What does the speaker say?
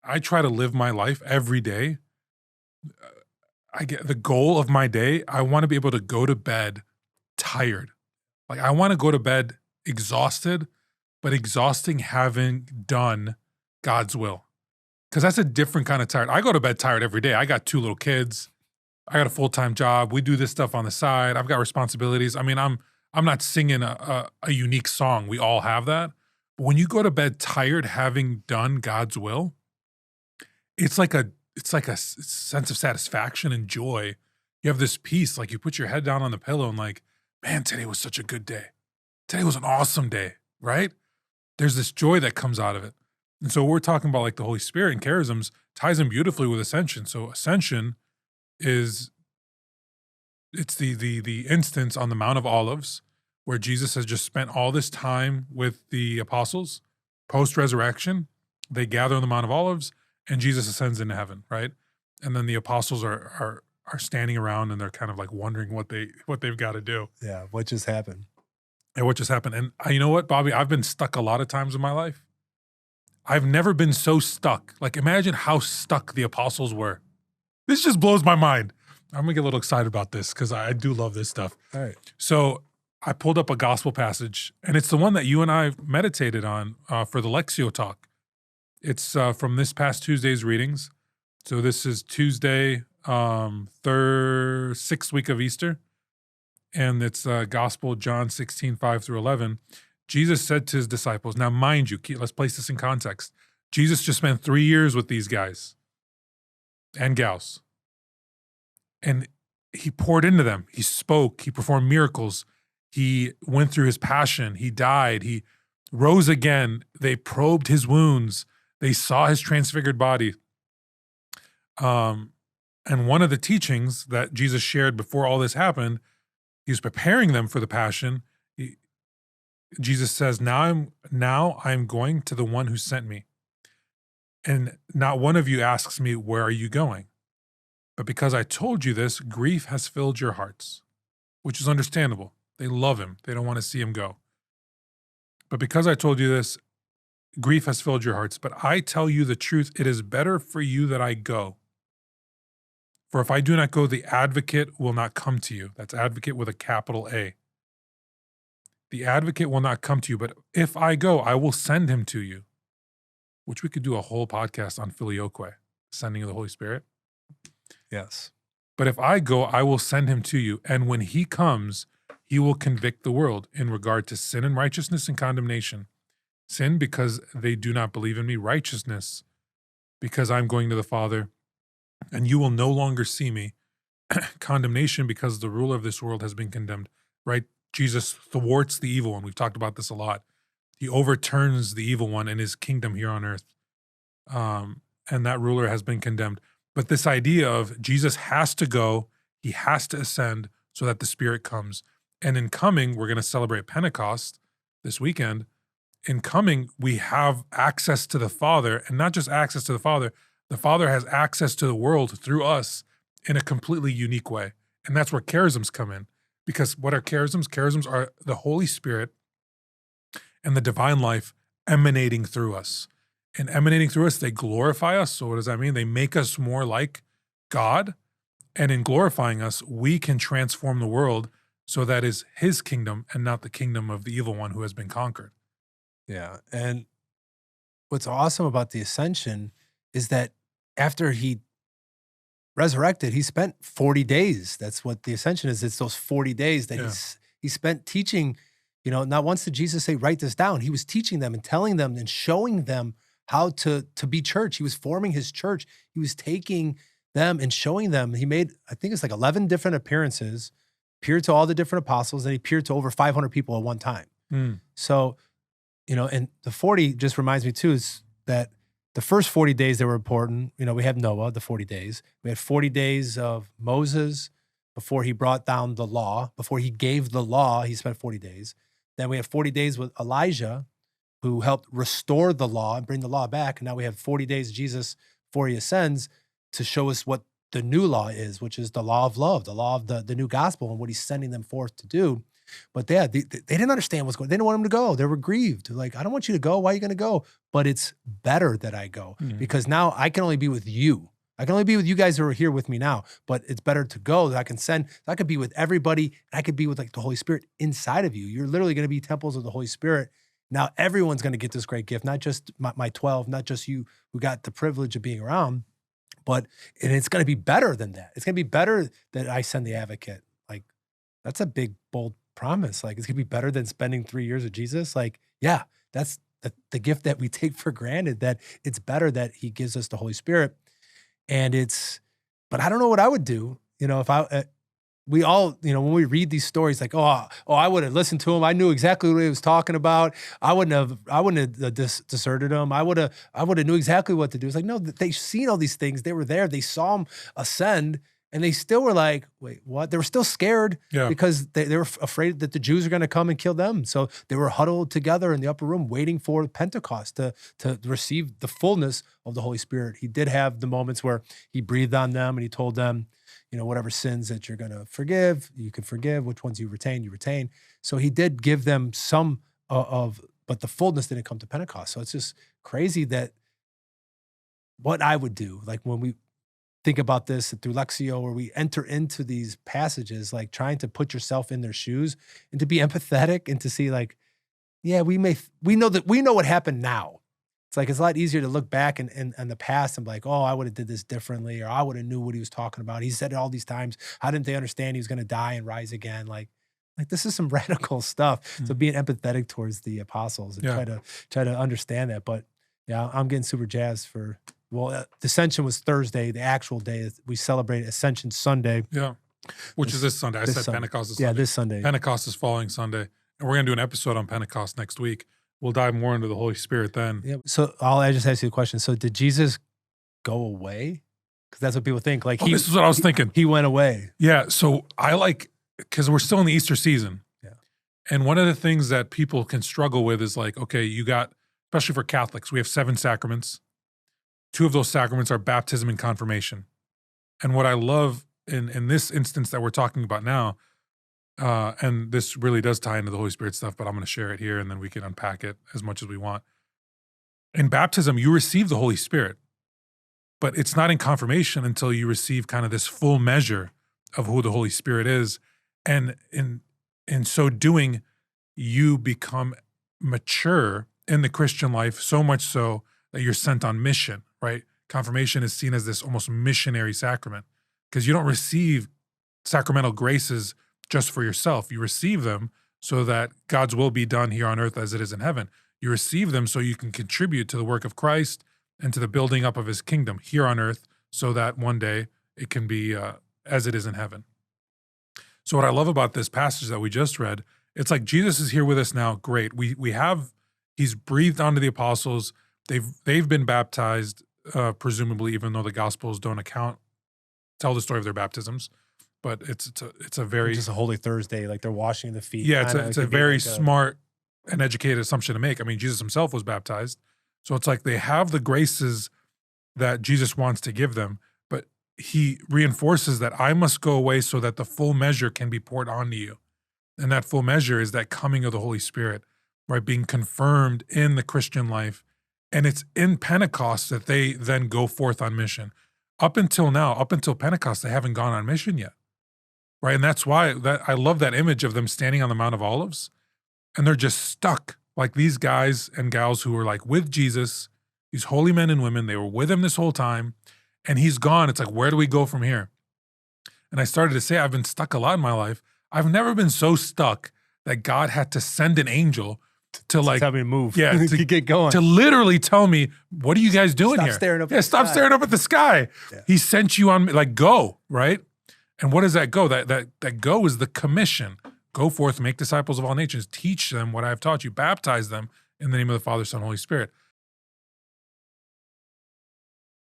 I try to live my life every day. I get the goal of my day. I want to be able to go to bed tired. Like I want to go to bed exhausted, but exhausting having done God's will. Because that's a different kind of tired. I go to bed tired every day. I got 2 little kids. I got a full-time job. We do this stuff on the side. I've got responsibilities. I mean, I'm not singing a unique song. We all have that. But when you go to bed tired having done God's will, it's like a sense of satisfaction and joy. You have this peace, like you put your head down on the pillow and like, man, today was such a good day. Today was an awesome day, right? There's this joy that comes out of it. And so we're talking about like the Holy Spirit and charisms ties in beautifully with ascension. So ascension is it's the instance on the Mount of Olives where Jesus has just spent all this time with the apostles post resurrection. They gather on the Mount of Olives and Jesus ascends into heaven, right? And then the apostles are standing around and they're kind of like wondering what they've got to do. Yeah, what just happened? And what just happened. And you know what, Bobby? I've been stuck a lot of times in my life. I've never been so stuck. Like imagine how stuck the apostles were. This just blows my mind. I'm gonna get a little excited about this because I do love this stuff. All right. So I pulled up a gospel passage, and it's the one that you and I meditated on for the Lectio talk. It's from this past Tuesday's readings. So this is Tuesday, 6th week of Easter, and it's Gospel John 16:5-11. Jesus said to his disciples, now mind you, let's place this in context. Jesus just spent 3 years with these guys and gals. And he poured into them. He spoke. He performed miracles. He went through his passion. He died. He rose again. They probed his wounds. They saw his transfigured body. And one of the teachings that Jesus shared before all this happened, he was preparing them for the passion. Jesus says, now I'm going to the one who sent me. And not one of you asks me, where are you going? But because I told you this, grief has filled your hearts, which is understandable. They love him. They don't want to see him go. But because I told you this, grief has filled your hearts. But I tell you the truth, it is better for you that I go. For if I do not go, the advocate will not come to you. That's advocate with a capital A. The advocate will not come to you, but if I go, I will send him to you. Which we could do a whole podcast on filioque, sending of the Holy Spirit. Yes. But if I go, I will send him to you. And when he comes, he will convict the world in regard to sin and righteousness and condemnation. Sin, because they do not believe in me. Righteousness, because I'm going to the Father, and you will no longer see me. Condemnation, because the ruler of this world has been condemned. Right? Jesus thwarts the evil one. We've talked about this a lot. He overturns the evil one in his kingdom here on earth. And that ruler has been condemned. But this idea of Jesus has to go, he has to ascend so that the Spirit comes. And in coming, we're going to celebrate Pentecost this weekend. In coming, we have access to the Father, and not just access to the Father has access to the world through us in a completely unique way. And that's where charisms come in. Because what are charisms? Charisms are the Holy Spirit and the divine life emanating through us. And emanating through us, they glorify us. So what does that mean? They make us more like God. And in glorifying us, we can transform the world so that is his kingdom and not the kingdom of the evil one who has been conquered. Yeah. And what's awesome about the ascension is that after he resurrected, he spent 40 days. That's what the ascension is. It's those 40 days that he spent teaching. You know, not once did Jesus say, write this down. He was teaching them and telling them and showing them how to be church. He was forming his church. He was taking them and showing them. He made, I think it's like 11 different appearances, appeared to all the different apostles, and he appeared to over 500 people at one time. So, you know, and the 40 just reminds me too, is that the first 40 days that were important. You know, we have Noah, the 40 days. We had 40 days of Moses before he brought down the law. Before he gave the law, he spent 40 days. Then we had 40 days with Elijah, who helped restore the law and bring the law back. And now we have 40 days of Jesus before he ascends to show us what the new law is, which is the law of love, the law of the new gospel and what he's sending them forth to do. But they didn't understand what's going on. They didn't want him to go. They were grieved. They're like, I don't want you to go. Why are you going to go? But it's better that I go because now I can only be with you. I can only be with you guys who are here with me now, but it's better to go that I can send, I could be with everybody. And I could be with like the Holy Spirit inside of you. You're literally going to be temples of the Holy Spirit. Now everyone's going to get this great gift, not just my 12, not just you who got the privilege of being around, and it's going to be better than that. It's going to be better that I send the advocate. Like that's a big, bold promise. Like it's going to be better than spending 3 years with Jesus. Like, yeah, that's the gift that we take for granted, that it's better that he gives us the Holy Spirit. But I don't know what I would do, if we all, when we read these stories, like, I would have listened to him. I knew exactly what he was talking about. I wouldn't have deserted him. I would have knew exactly what to do. It's like, no, they've seen all these things. They were there. They saw him ascend, and they still were like, wait, what? They were still scared because they were afraid that the Jews are going to come and kill them. So they were huddled together in the upper room waiting for Pentecost to receive the fullness of the Holy Spirit. He did have the moments where he breathed on them and he told them, whatever sins that you're going to forgive, you can forgive. Which ones you retain. So he did give them some but the fullness didn't come to Pentecost. So it's just crazy that what I would do, like when we think about this through Lectio, where we enter into these passages, like trying to put yourself in their shoes and to be empathetic and to see like, yeah, we know what happened now. It's like, it's a lot easier to look back in the past and be like, I would have did this differently, or I would have knew what he was talking about. He said it all these times. How didn't they understand he was going to die and rise again? Like this is some radical stuff. So being empathetic towards the apostles and try to understand that. But yeah, I'm getting super jazzed for, Ascension was Thursday, the actual day. We celebrated Ascension Sunday. Yeah. Which is this Sunday. I said Sunday. Pentecost is Sunday. Yeah, this Sunday. Pentecost is following Sunday. And we're going to do an episode on Pentecost next week. We'll dive more into the Holy Spirit then. Yeah. So I just ask you a question. So did Jesus go away? Because that's what people think. Like this is what I was thinking. He went away. Yeah. So because we're still in the Easter season. Yeah. And one of the things that people can struggle with is like, okay, you got, especially for Catholics, we have 7 sacraments. 2 of those sacraments are baptism and confirmation. And what I love in this instance that we're talking about now, and this really does tie into the Holy Spirit stuff, but I'm going to share it here and then we can unpack it as much as we want. In baptism, you receive the Holy Spirit, but it's not in confirmation until you receive kind of this full measure of who the Holy Spirit is. And in so doing, you become mature in the Christian life, so much so that you're sent on mission, right? Confirmation is seen as this almost missionary sacrament because you don't receive sacramental graces just for yourself. You receive them so that God's will be done here on earth as it is in heaven. You receive them so you can contribute to the work of Christ and to the building up of his kingdom here on earth so that one day it can be as it is in heaven. So what I love about this passage that we just read, it's like Jesus is here with us now. Great. He's breathed onto the apostles. They've been baptized, presumably, even though the Gospels don't tell the story of their baptisms. But it's a very just a Holy Thursday, like they're washing the feet. Yeah, it's a very smart and educated assumption to make. I mean, Jesus himself was baptized, so it's like they have the graces that Jesus wants to give them, but he reinforces that I must go away so that the full measure can be poured onto you, and that full measure is that coming of the Holy Spirit, right? Being confirmed in the Christian life, and it's in Pentecost that they then go forth on mission. Up until Pentecost, they haven't gone on mission yet. Right, and that's why I love that image of them standing on the Mount of Olives, and they're just stuck, like these guys and gals who were like with Jesus, these holy men and women. They were with him this whole time, and he's gone. It's like, where do we go from here? And I started to say, I've been stuck a lot in my life. I've never been so stuck that God had to send an angel to like tell me to move, to get going, to literally tell me, what are you guys doing here? Staring up stop staring up at the sky. Yeah. He sent you on, like, go, right? And what does that go? That go is the commission. Go forth, make disciples of all nations, teach them what I have taught you, baptize them in the name of the Father, Son, Holy Spirit.